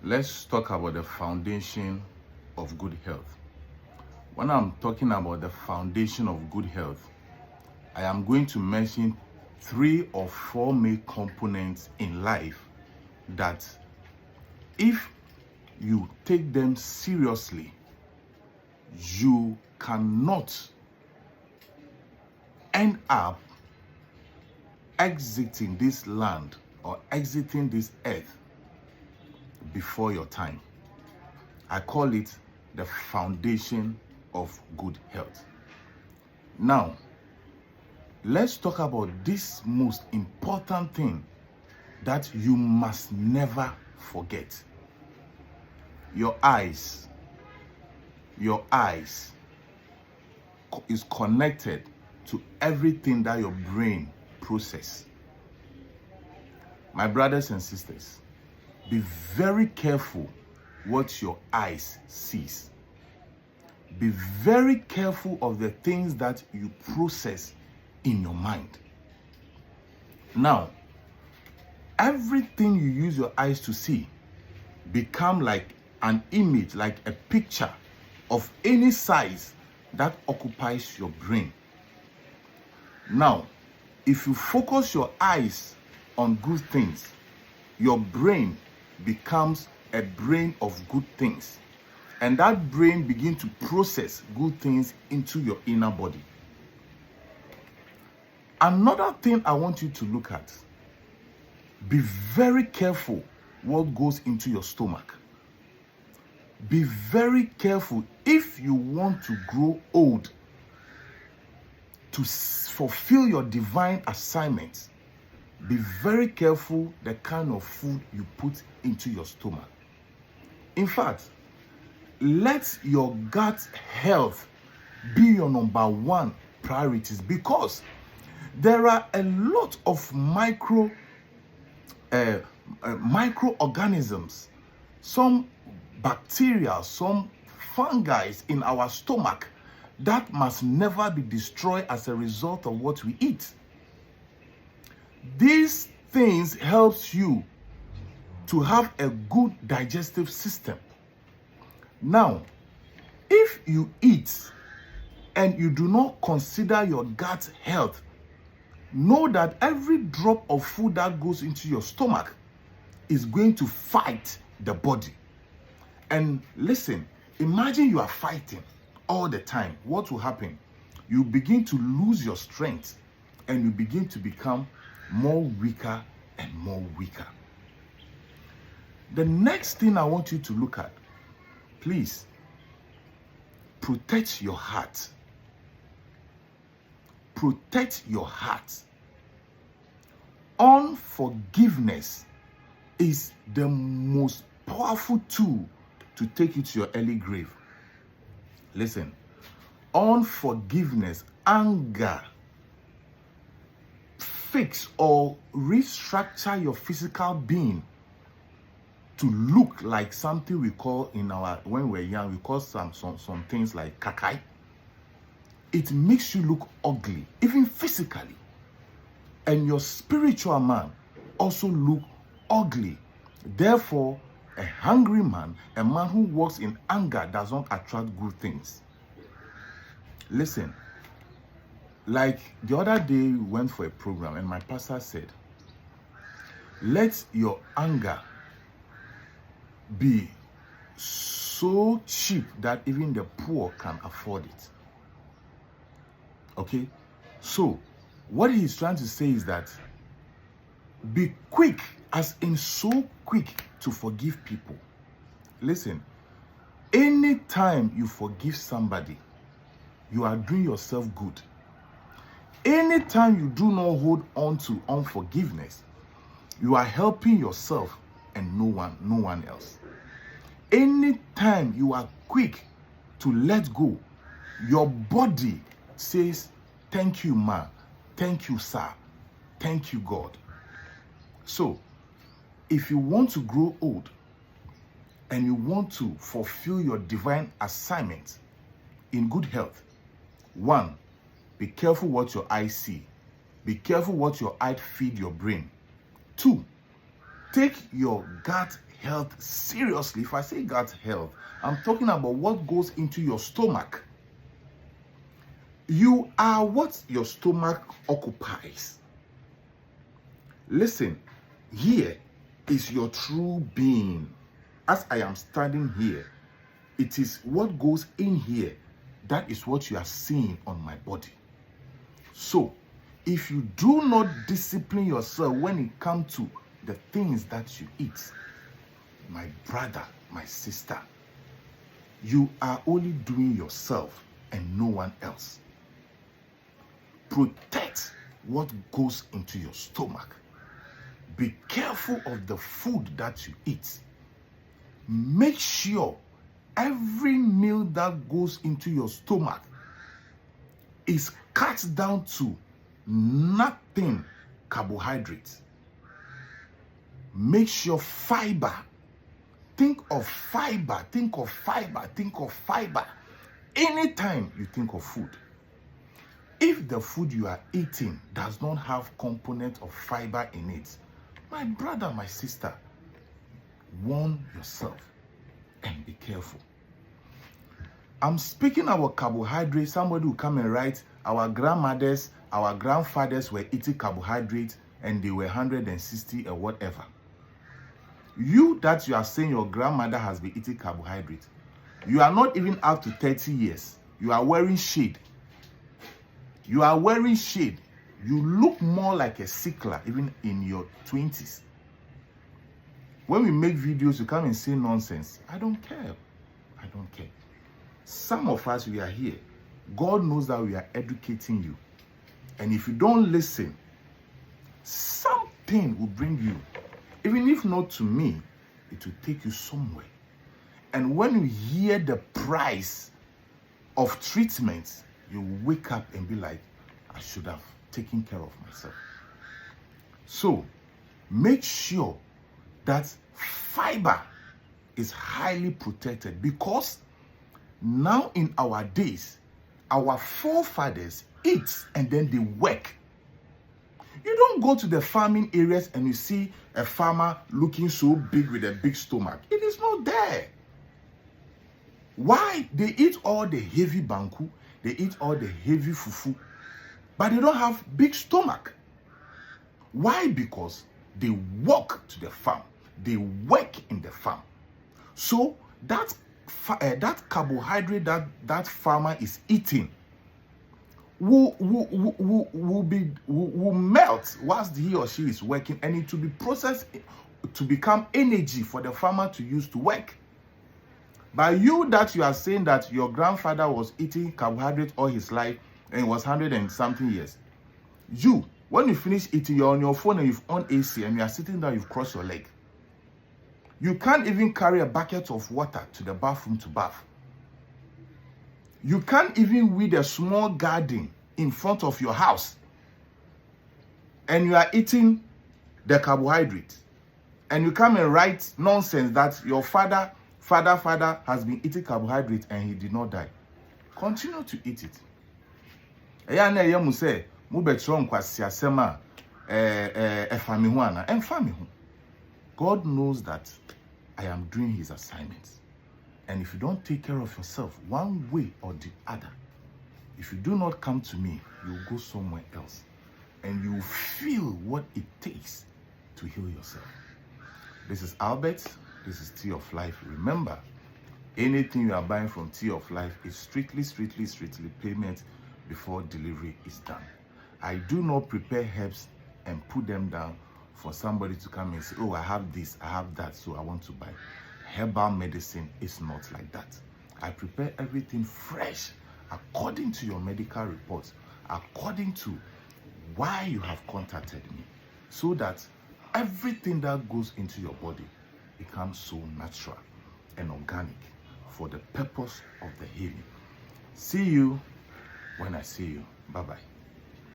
Let's talk about the foundation of good health. When I'm talking about the foundation of good health, I am going to mention 3 or 4 main components in life that if you take them seriously, you cannot end up exiting this land or exiting this earth before your time. I call it the foundation of good health. Now, let's talk about this most important thing that you must never forget. Your eyes. Your eyes is connected to everything that your brain processes. My brothers and sisters, be very careful what your eyes sees. Be very careful of the things that you process in your mind. Now, everything you use your eyes to see become like an image, like a picture of any size that occupies your brain. Now, if you focus your eyes on good things, your brain becomes a brain of good things, and that brain begins to process good things into your inner body. Another thing I want you to look at, be very careful what goes into your stomach. Be very careful if you want to grow old, to fulfill your divine assignments. Be very careful the kind of food you put into your stomach. In fact, let your gut health be your number 1 priorities, because there are a lot of microorganisms, some bacteria, some fungi in our stomach that must never be destroyed as a result of what we eat. These things helps you to have a good digestive system. Now, if you eat and you do not consider your gut health, know that every drop of food that goes into your stomach is going to fight the body. And listen, imagine you are fighting all the time. What will happen? You begin to lose your strength and you begin to become more weaker and more weaker. The next thing I want you to look at, please, protect your heart. Protect your heart. Unforgiveness is the most powerful tool to take you to your early grave. Listen, unforgiveness, anger, fix or restructure your physical being to look like something we call when we're young, we call some things like kakai. It makes you look ugly, even physically. And your spiritual man also look ugly. Therefore, a hungry man, a man who walks in anger, does not attract good things. Listen, like the other day we went for a program and my pastor said, let your anger be so cheap that even the poor can afford it. Okay? So, what he's trying to say is that be quick, as in so quick, to forgive people. Listen, anytime you forgive somebody, you are doing yourself good. Anytime you do not hold on to unforgiveness, you are helping yourself and no one else. Anytime you are quick to let go, your body says, thank you, ma, thank you, sir, thank you, God. So, if you want to grow old and you want to fulfill your divine assignment in good health, 1, be careful what your eyes see. Be careful what your eyes feed your brain. 2, take your gut health seriously, if I say gut health, I'm talking about what goes into your stomach. You are what your stomach occupies. Listen, here is your true being. As I am standing here, it is what goes in here. That is what you are seeing on my body. So, if you do not discipline yourself when it comes to the things that you eat, my brother, my sister, you are only doing yourself and no one else. Protect what goes into your stomach. Be careful of the food that you eat. Make sure every meal that goes into your stomach is cut down to nothing carbohydrates. Make sure fiber. Think of fiber, think of fiber, think of fiber. Anytime you think of food. If the food you are eating does not have component of fiber in it, my brother, my sister, warn yourself and be careful. I'm speaking about carbohydrates. Somebody will come and write, our grandmothers, our grandfathers were eating carbohydrates and they were 160 or whatever. You that you are saying your grandmother has been eating carbohydrates, you are not even up to 30 years. You are wearing shade. You are wearing shade. You look more like a sickler even in your 20s. When we make videos, you come and say nonsense. I don't care. I don't care. Some of us, we are here. God knows that we are educating you. And if you don't listen, something will bring you. Even if not to me, it will take you somewhere. And when you hear the price of treatment, you wake up and be like, I should have taken care of myself. So, make sure that fiber is highly protected, because now in our days, our forefathers eat and then they work. You don't go to the farming areas and you see a farmer looking so big with a big stomach. It is not there. Why? They eat all the heavy banku, they eat all the heavy fufu, but they don't have big stomach. Why? Because they walk to the farm. They work in the farm. So that carbohydrate that farmer is eating will melt whilst he or she is working, and it will be processed to become energy for the farmer to use to work. By you that you are saying that your grandfather was eating carbohydrate all his life and it was 100 and something years, you, when you finish eating, you're on your phone and you've on AC and you are sitting down, you've crossed your leg. You can't even carry a bucket of water to the bathroom to bath. You can't even weed a small garden in front of your house. And you are eating the carbohydrate. And you come and write nonsense that your father has been eating carbohydrate and he did not die. Continue to eat it. God knows that I am doing his assignments. And if you don't take care of yourself one way or the other, if you do not come to me, you will go somewhere else. And you will feel what it takes to heal yourself. This is Albert. This is Tea of Life. Remember, anything you are buying from Tea of Life is strictly payment before delivery is done. I do not prepare herbs and put them down for somebody to come and say, oh, I have this, I have that, so I want to buy. Herbal medicine is not like that. I prepare everything fresh according to your medical reports, according to why you have contacted me, so that everything that goes into your body becomes so natural and organic for the purpose of the healing. See you when I see you. Bye-bye.